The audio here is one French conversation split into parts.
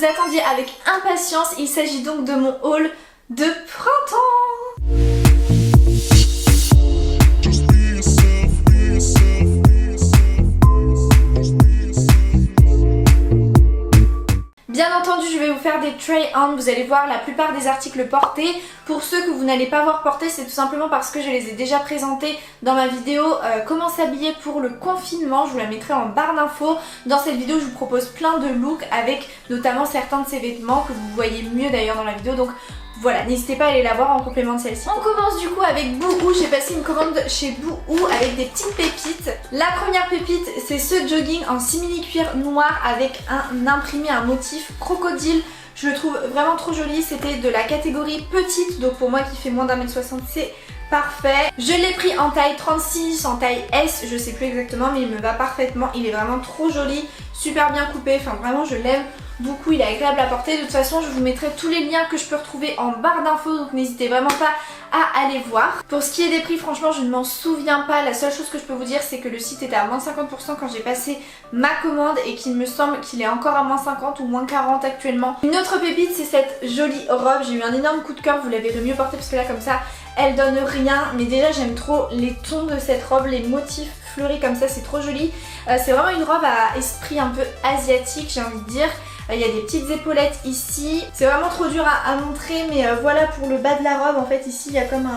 vous attendiez avec impatience, il s'agit donc de mon haul de printemps. Bien entendu, je vais vous faire des try-on, vous allez voir la plupart des articles portés. Pour ceux que vous n'allez pas voir portés, c'est tout simplement parce que je les ai déjà présentés dans ma vidéo comment s'habiller pour le confinement. Je vous la mettrai en barre d'infos. Dans cette vidéo, je vous propose plein de looks avec notamment certains de ces vêtements que vous voyez mieux d'ailleurs dans la vidéo. Donc voilà, n'hésitez pas à aller la voir en complément de celle-ci. On commence du coup avec Boohoo. J'ai passé une commande chez Boohoo avec des petites pépites. La première pépite, c'est ce jogging en simili cuir noir avec un imprimé, un motif crocodile. Je le trouve vraiment trop joli. C'était de la catégorie petite, donc pour moi qui fait moins d'1m60, c'est parfait. Je l'ai pris en taille 36, en taille S, je sais plus exactement, mais il me va parfaitement. Il est vraiment trop joli, super bien coupé, enfin vraiment je l'aime beaucoup, il est agréable à porter. De toute façon, je vous mettrai tous les liens que je peux retrouver en barre d'infos, donc n'hésitez vraiment pas à aller voir. Pour ce qui est des prix, franchement, je ne m'en souviens pas. La seule chose que je peux vous dire, c'est que le site était à moins 50% quand j'ai passé ma commande et qu'il me semble qu'il est encore à moins 50 ou moins 40 actuellement. Une autre pépite, c'est cette jolie robe. J'ai eu un énorme coup de cœur, vous la verrez mieux porter parce que là, comme ça, elle donne rien. Mais déjà, j'aime trop les tons de cette robe, les motifs fleuris comme ça, c'est trop joli. C'est vraiment une robe à esprit un peu asiatique, j'ai envie de dire. Il y a des petites épaulettes ici. C'est vraiment trop dur à montrer, mais voilà pour le bas de la robe. En fait, ici, il y a comme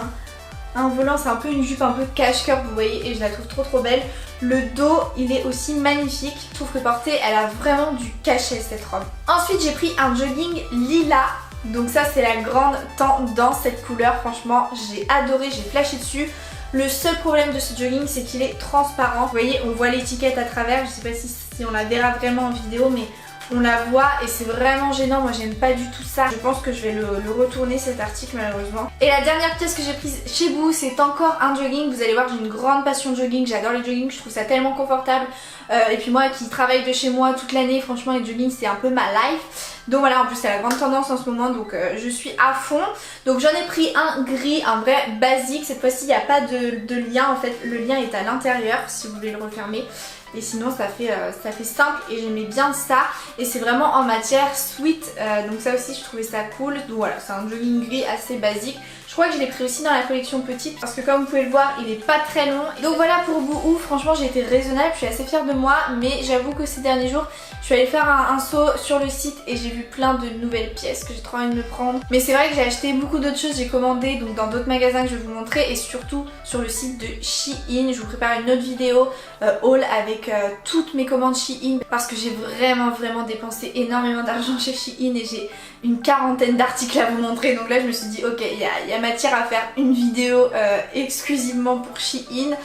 un volant. C'est un peu une jupe un peu cache-cœur, vous voyez, et je la trouve trop belle. Le dos, il est aussi magnifique. Je trouve que portée, elle a vraiment du cachet, cette robe. Ensuite, j'ai pris un jogging lilas. Donc ça, c'est la grande tendance, cette couleur. Franchement, j'ai adoré, j'ai flashé dessus. Le seul problème de ce jogging, c'est qu'il est transparent. Vous voyez, on voit l'étiquette à travers. Je sais pas si on la verra vraiment en vidéo, mais on la voit et c'est vraiment gênant. Moi, j'aime pas du tout ça. Je pense que je vais le retourner, cet article, malheureusement. Et la dernière pièce que j'ai prise chez Boohoo, c'est encore un jogging. Vous allez voir, j'ai une grande passion de jogging. J'adore les joggings, je trouve ça tellement confortable. Et puis moi qui travaille de chez moi toute l'année, franchement, les joggings, c'est un peu ma life. Donc voilà, en plus c'est la grande tendance en ce moment, donc je suis à fond. Donc j'en ai pris un gris, un vrai basique. Cette fois-ci il n'y a pas de lien, en fait le lien est à l'intérieur si vous voulez le refermer. Et sinon ça fait simple et j'aimais bien ça. Et c'est vraiment en matière sweat, donc ça aussi je trouvais ça cool. Donc voilà, c'est un jogging gris assez basique. Je crois que je l'ai pris aussi dans la collection petite parce que comme vous pouvez le voir, il est pas très long. Donc voilà pour Boohoo, franchement j'ai été raisonnable, je suis assez fière de moi. Mais j'avoue que ces derniers jours, je suis allée faire un saut sur le site et j'ai vu plein de nouvelles pièces que j'ai trop envie de me prendre. Mais c'est vrai que j'ai acheté beaucoup d'autres choses, j'ai commandé donc dans d'autres magasins que je vais vous montrer. Et surtout sur le site de Shein, je vous prépare une autre vidéo haul avec toutes mes commandes Shein. Parce que j'ai vraiment dépensé énormément d'argent chez Shein et j'ai une quarantaine d'articles à vous montrer. Donc là je me suis dit ok, il y a matière à faire une vidéo exclusivement pour Shein.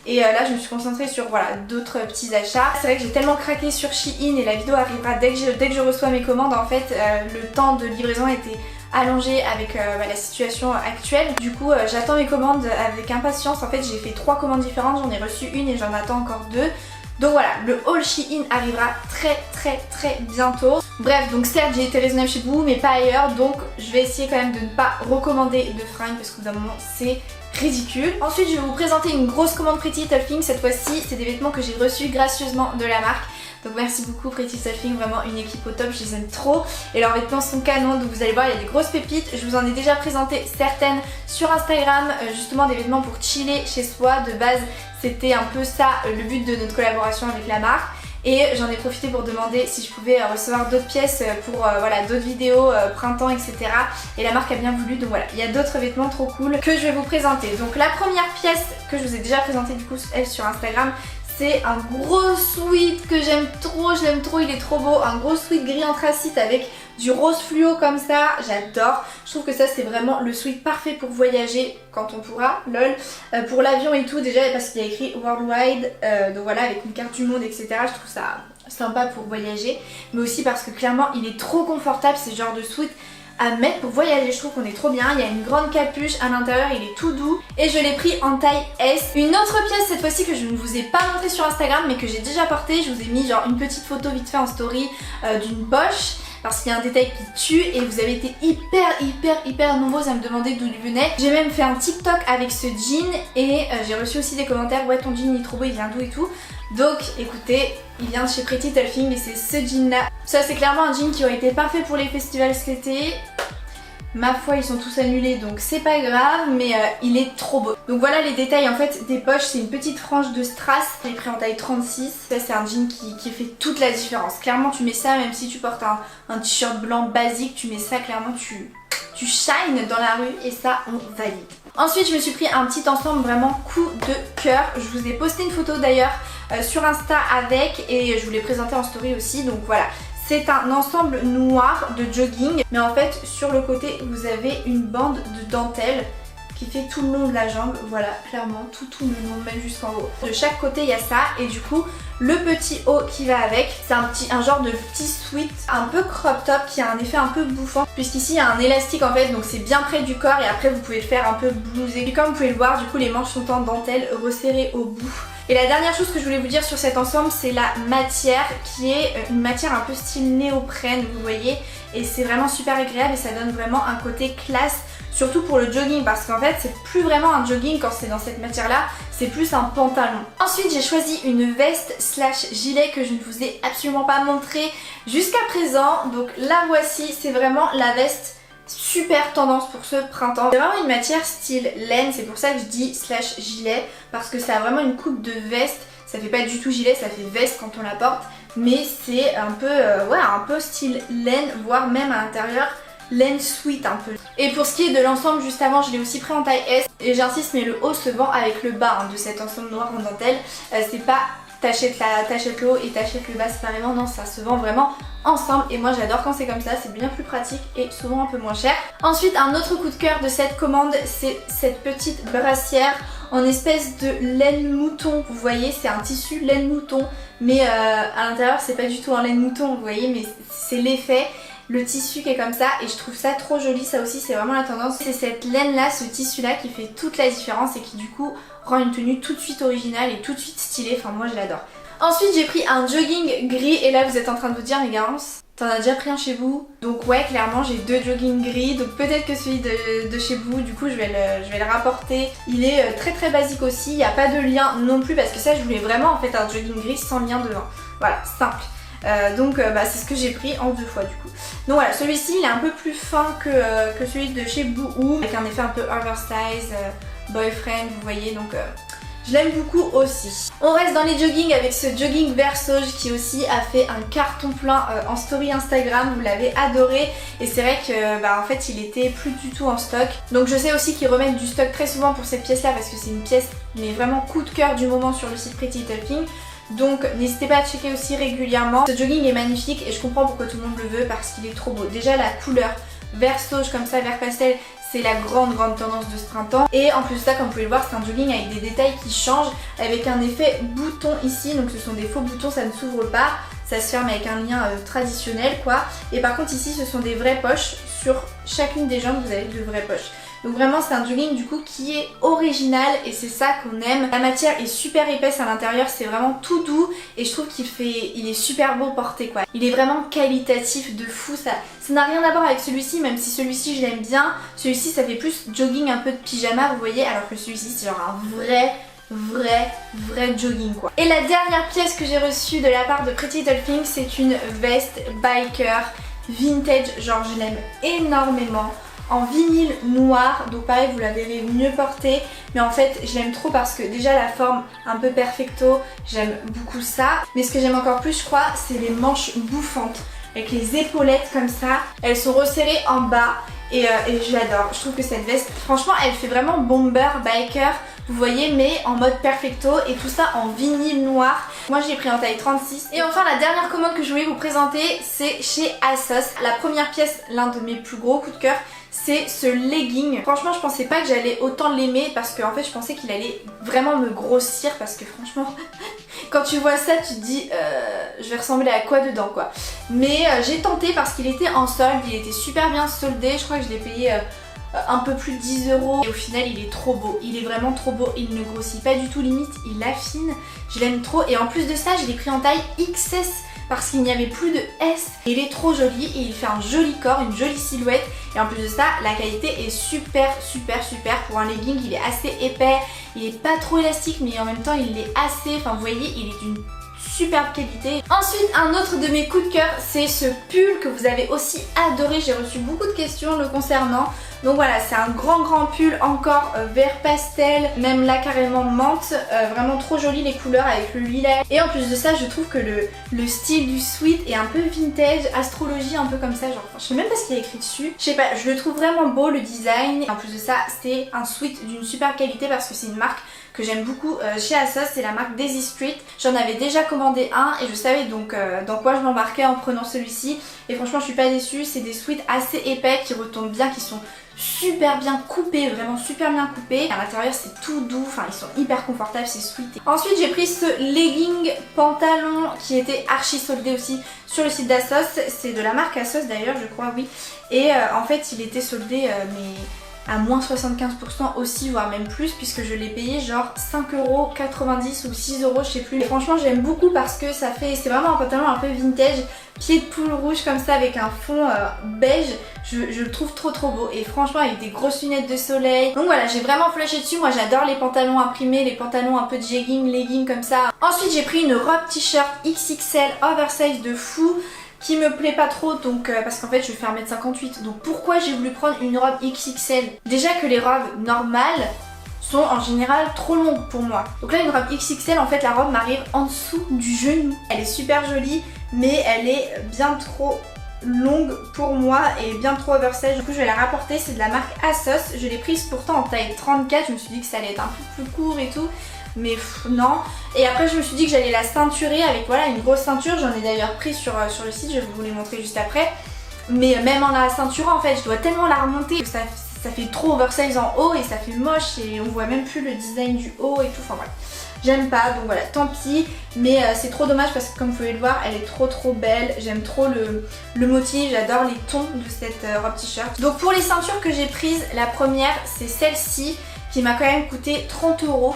Et là je me suis concentrée sur voilà d'autres petits achats. C'est vrai que j'ai tellement craqué sur Shein et la vidéo arrivera dès que je reçois mes commandes. En fait le temps de livraison a été allongé avec la situation actuelle. Du coup j'attends mes commandes avec impatience. En fait j'ai fait 3 commandes différentes, j'en ai reçu une et j'en attends encore 2. Donc voilà, le haul Shein arrivera très bientôt. Bref, donc certes j'ai été raisonnable chez vous mais pas ailleurs. Donc je vais essayer quand même de ne pas recommander de fringues parce qu'au bout d'un moment c'est ridicule. Ensuite je vais vous présenter une grosse commande Pretty Little Thing. Cette fois-ci c'est des vêtements que j'ai reçus gracieusement de la marque. Donc merci beaucoup Pretty Little Thing, vraiment une équipe au top, je les aime trop. Et leurs vêtements sont canons, donc vous allez voir il y a des grosses pépites. Je vous en ai déjà présenté certaines sur Instagram, justement des vêtements pour chiller chez soi. De base c'était un peu ça le but de notre collaboration avec la marque. Et j'en ai profité pour demander si je pouvais recevoir d'autres pièces pour voilà, d'autres vidéos, printemps, etc. Et la marque a bien voulu, donc voilà, il y a d'autres vêtements trop cool que je vais vous présenter. Donc la première pièce que je vous ai déjà présentée du coup elle sur Instagram, c'est un gros sweat que j'aime trop, je l'aime trop, il est trop beau. Un gros sweat gris anthracite avec du rose fluo comme ça, j'adore. Je trouve que ça c'est vraiment le sweat parfait pour voyager quand on pourra, lol. Pour l'avion et tout déjà parce qu'il y a écrit Worldwide, donc voilà avec une carte du monde etc. Je trouve ça sympa pour voyager. Mais aussi parce que clairement il est trop confortable, c'est ce genre de sweat à mettre pour voyager, je trouve qu'on est trop bien. Il y a une grande capuche à l'intérieur, il est tout doux et je l'ai pris en taille S. Une autre pièce cette fois-ci que je ne vous ai pas montré sur Instagram mais que j'ai déjà portée, je vous ai mis genre une petite photo vite fait en story d'une poche parce qu'il y a un détail qui tue et vous avez été hyper nombreuses à me demander d'où il venait. J'ai même fait un TikTok avec ce jean et j'ai reçu aussi des commentaires, ouais ton jean il est trop beau, il vient d'où et tout. Donc écoutez, il vient de chez Pretty Little et c'est ce jean là. Ça c'est clairement un jean qui aurait été parfait pour les festivals cet été. Ma foi ils sont tous annulés donc c'est pas grave, mais il est trop beau. Donc voilà les détails en fait des poches, c'est une petite frange de strass. J'ai pris en taille 36. Ça c'est un jean qui fait toute la différence. Clairement tu mets ça même si tu portes un t-shirt blanc basique, tu mets ça clairement tu shines dans la rue et ça on valide. Ensuite je me suis pris un petit ensemble vraiment coup de cœur. Je vous ai posté une photo d'ailleurs sur Insta avec et je vous l'ai présenté en story aussi, donc voilà. C'est un ensemble noir de jogging, mais en fait sur le côté vous avez une bande de dentelle qui fait tout le long de la jambe, voilà, clairement tout le long, même jusqu'en haut. De chaque côté il y a ça et du coup le petit haut qui va avec, c'est un genre de petit sweat un peu crop top qui a un effet un peu bouffant, puisqu'ici il y a un élastique en fait, donc c'est bien près du corps et après vous pouvez le faire un peu blousé. Et comme vous pouvez le voir, du coup les manches sont en dentelle resserrées au bout. Et la dernière chose que je voulais vous dire sur cet ensemble, c'est la matière qui est une matière un peu style néoprène, vous voyez, et c'est vraiment super agréable et ça donne vraiment un côté classe, surtout pour le jogging, parce qu'en fait c'est plus vraiment un jogging quand c'est dans cette matière là, c'est plus un pantalon. Ensuite j'ai choisi une veste slash gilet que je ne vous ai absolument pas montré jusqu'à présent, donc la voici, c'est vraiment la veste super tendance pour ce printemps. C'est vraiment une matière style laine, c'est pour ça que je dis slash gilet, parce que ça a vraiment une coupe de veste, ça fait pas du tout gilet, ça fait veste quand on la porte, mais c'est un peu, ouais, un peu style laine, voire même à l'intérieur laine sweat un peu. Et pour ce qui est de l'ensemble, juste avant je l'ai aussi pris en taille S, et j'insiste mais le haut se vend avec le bas de cet ensemble noir en dentelle, c'est pas t'achètes le haut et t'achètes le bas séparément, non, ça se vend vraiment ensemble et moi j'adore quand c'est comme ça, c'est bien plus pratique et souvent un peu moins cher. Ensuite un autre coup de cœur de cette commande, c'est cette petite brassière en espèce de laine mouton, vous voyez, c'est un tissu laine mouton, mais à l'intérieur c'est pas du tout un laine mouton, vous voyez, mais c'est l'effet. Le tissu qui est comme ça et je trouve ça trop joli, ça aussi c'est vraiment la tendance. C'est cette laine là, ce tissu là qui fait toute la différence et qui du coup rend une tenue tout de suite originale et tout de suite stylée, enfin moi je l'adore. Ensuite j'ai pris un jogging gris et là vous êtes en train de vous dire mais Garance, t'en as déjà pris un chez vous? Donc ouais clairement j'ai deux joggings gris, donc peut-être que celui de chez vous du coup je vais le rapporter. Il est très basique aussi, il n'y a pas de lien non plus parce que ça je voulais vraiment en fait un jogging gris sans lien devant. Voilà, simple. Donc c'est ce que j'ai pris en 2 fois du coup. Donc voilà, celui-ci il est un peu plus fin que celui de chez Boohoo, avec un effet un peu oversize, boyfriend, vous voyez, donc je l'aime beaucoup aussi. On reste dans les joggings avec ce jogging Versace qui aussi a fait un carton plein en story Instagram, vous l'avez adoré et c'est vrai que en fait il était plus du tout en stock. Donc je sais aussi qu'ils remettent du stock très souvent pour cette pièce là parce que c'est une pièce mais vraiment coup de cœur du moment sur le site Pretty Little Thing. Donc n'hésitez pas à checker aussi régulièrement. Ce jogging est magnifique et je comprends pourquoi tout le monde le veut parce qu'il est trop beau. Déjà la couleur vert sauge comme ça, vert pastel, c'est la grande tendance de ce printemps. Et en plus de ça, comme vous pouvez le voir, c'est un jogging avec des détails qui changent, avec un effet bouton ici. Donc ce sont des faux boutons, ça ne s'ouvre pas, ça se ferme avec un lien traditionnel quoi. Et par contre ici ce sont des vraies poches, sur chacune des jambes vous avez de vraies poches. Donc vraiment c'est un jogging du coup qui est original et c'est ça qu'on aime. La matière est super épaisse à l'intérieur, c'est vraiment tout doux et je trouve il est super beau porté quoi. Il est vraiment qualitatif de fou, ça n'a rien à voir avec celui-ci, même si celui-ci je l'aime bien. Celui-ci ça fait plus jogging un peu de pyjama vous voyez, alors que celui-ci c'est genre un vrai jogging quoi. Et la dernière pièce que j'ai reçue de la part de Pretty Little Thing, c'est une veste biker vintage, genre je l'aime énormément, en vinyle noir, donc pareil vous la verrez mieux portée, mais en fait je l'aime trop parce que déjà la forme un peu perfecto, j'aime beaucoup ça, mais ce que j'aime encore plus je crois c'est les manches bouffantes avec les épaulettes comme ça, elles sont resserrées en bas et je l'adore. Je trouve que cette veste franchement elle fait vraiment bomber biker vous voyez, mais en mode perfecto et tout ça en vinyle noir. Moi j'ai pris en taille 36. Et enfin la dernière commande que je voulais vous présenter, c'est chez ASOS. La première pièce, l'un de mes plus gros coups de cœur, c'est ce legging. Franchement je pensais pas que j'allais autant l'aimer parce qu'en fait je pensais qu'il allait vraiment me grossir parce que franchement quand tu vois ça tu te dis je vais ressembler à quoi dedans quoi. Mais j'ai tenté parce qu'il était en solde, il était super bien soldé, je crois que je l'ai payé un peu plus de 10 € et au final il est trop beau, il est vraiment trop beau, il ne grossit pas du tout, limite il affine, je l'aime trop et en plus de ça je l'ai pris en taille XS. parce qu'il n'y avait plus de S. Il est trop joli et il fait un joli corps, une jolie silhouette et en plus de ça la qualité est super. Pour un legging il est assez épais, il est pas trop élastique mais en même temps il est assez, enfin vous voyez il est d'une superbe qualité. Ensuite un autre de mes coups de cœur c'est ce pull que vous avez aussi adoré, j'ai reçu beaucoup de questions le concernant. Donc voilà, c'est un grand pull encore vert pastel, même là carrément menthe, vraiment trop joli les couleurs avec le lilas. Et en plus de ça je trouve que le style du sweat est un peu vintage, astrologie un peu comme ça, genre je sais même pas ce qu'il y a écrit dessus. Je sais pas, je le trouve vraiment beau le design. Et en plus de ça c'est un sweat d'une super qualité parce que c'est une marque que j'aime beaucoup chez ASOS, c'est la marque Daisy Street. J'en avais déjà commandé un et je savais donc dans quoi je m'embarquais en prenant celui-ci. Et franchement je suis pas déçue, c'est des sweats assez épais qui retombent bien, qui sont super bien coupés, vraiment super bien coupés. À l'intérieur c'est tout doux, enfin ils sont hyper confortables ces sweats. Ensuite j'ai pris ce legging pantalon qui était archi soldé aussi sur le site d'ASOS. C'est de la marque ASOS d'ailleurs je crois, oui. Et en fait il était soldé mais à moins 75% aussi, voire même plus, puisque je l'ai payé genre 5,90€ ou 6€, je sais plus. Et franchement j'aime beaucoup parce que ça fait, c'est vraiment un pantalon un peu vintage, pied de poule rouge comme ça avec un fond beige. Je le trouve trop beau et franchement avec des grosses lunettes de soleil. Donc voilà, j'ai vraiment flashé dessus. Moi j'adore les pantalons imprimés, les pantalons un peu de jegging, legging comme ça. Ensuite j'ai pris une robe t-shirt XXL oversize de fou qui me plaît pas trop donc parce qu'en fait je fais 1m58, donc pourquoi j'ai voulu prendre une robe XXL? Déjà que les robes normales sont en général trop longues pour moi. Donc là une robe XXL, en fait la robe m'arrive en dessous du genou. Elle est super jolie mais elle est bien trop longue pour moi et bien trop oversize. Du coup je vais la rapporter, c'est de la marque ASOS. Je l'ai prise pourtant en taille 34, je me suis dit que ça allait être un peu plus court et tout. Mais non. Et après je me suis dit que j'allais la ceinturer avec voilà une grosse ceinture. J'en ai d'ailleurs pris sur le site, je vais vous les montrer juste après. Mais même en la ceinturant en fait je dois tellement la remonter que ça fait trop oversize en haut et ça fait moche et on voit même plus le design du haut et tout. Enfin bref, j'aime pas donc voilà tant pis. Mais c'est trop dommage parce que comme vous pouvez le voir elle est trop belle. J'aime trop le motif, j'adore les tons de cette robe t-shirt. Donc pour les ceintures que j'ai prises, la première c'est celle-ci qui m'a quand même coûté 30€.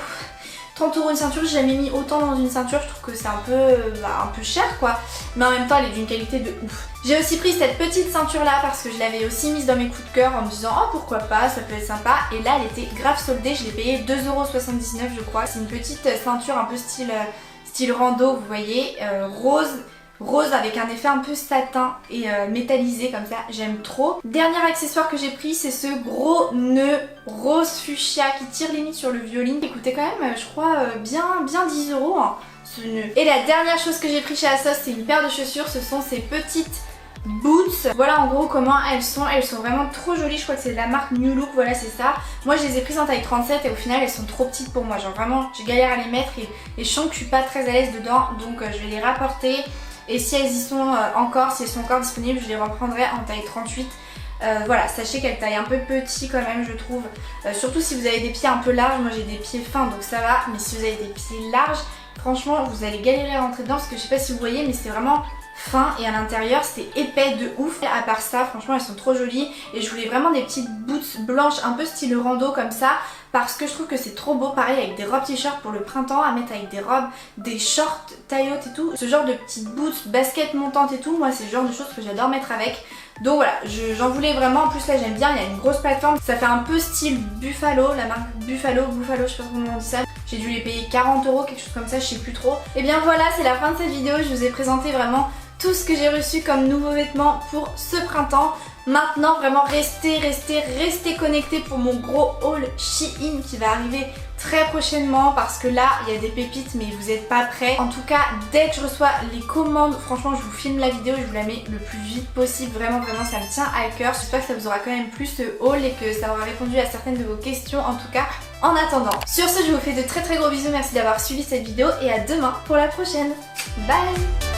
30€ une ceinture, j'ai jamais mis autant dans une ceinture, je trouve que c'est un peu cher quoi. Mais en même temps elle est d'une qualité de ouf. J'ai aussi pris cette petite ceinture là parce que je l'avais aussi mise dans mes coups de cœur en me disant oh pourquoi pas, ça peut être sympa. Et là elle était grave soldée, je l'ai payée 2,79€ je crois. C'est une petite ceinture un peu style rando, vous voyez, rose avec un effet un peu satin et métallisé comme ça, j'aime trop. Dernier accessoire que j'ai pris c'est ce gros nœud rose fuchsia qui tire limite sur le violine. Il coûtait quand même je crois bien 10€ hein, ce nœud. Et la dernière chose que j'ai pris chez ASOS c'est une paire de chaussures, ce sont ces petites boots. Voilà en gros comment elles sont vraiment trop jolies, je crois que c'est de la marque New Look, voilà c'est ça. Moi je les ai prises en taille 37 et au final elles sont trop petites pour moi, genre vraiment j'ai galère à les mettre et je sens que je suis pas très à l'aise dedans donc je vais les rapporter. Et si elles y sont encore, si elles sont encore disponibles, je les reprendrai en taille 38. Voilà, sachez qu'elles taillent un peu petit quand même je trouve. Surtout si vous avez des pieds un peu larges, moi j'ai des pieds fins donc ça va. Mais si vous avez des pieds larges, franchement vous allez galérer à rentrer dedans parce que je sais pas si vous voyez mais c'est vraiment fin et à l'intérieur c'est épais de ouf. À part ça franchement elles sont trop jolies et je voulais vraiment des petites boots blanches un peu style rando comme ça parce que je trouve que c'est trop beau, pareil avec des robes t-shirt pour le printemps à mettre avec des robes, des shorts taille haute et tout. Ce genre de petites boots, baskets montantes et tout, moi c'est le genre de choses que j'adore mettre avec. Donc voilà, j'en voulais vraiment, en plus là j'aime bien, il y a une grosse plateforme, ça fait un peu style Buffalo, la marque Buffalo, je sais pas comment on dit ça. J'ai dû les payer 40€, quelque chose comme ça, je sais plus trop. Et bien voilà, c'est la fin de cette vidéo, je vous ai présenté vraiment tout ce que j'ai reçu comme nouveaux vêtements pour ce printemps. Maintenant vraiment restez connectés pour mon gros haul Shein qui va arriver très prochainement parce que là il y a des pépites mais vous n'êtes pas prêts. En tout cas dès que je reçois les commandes, franchement je vous filme la vidéo et je vous la mets le plus vite possible. Vraiment ça me tient à cœur. J'espère que ça vous aura quand même plu ce haul et que ça aura répondu à certaines de vos questions en tout cas en attendant. Sur ce je vous fais de très gros bisous, merci d'avoir suivi cette vidéo et à demain pour la prochaine. Bye.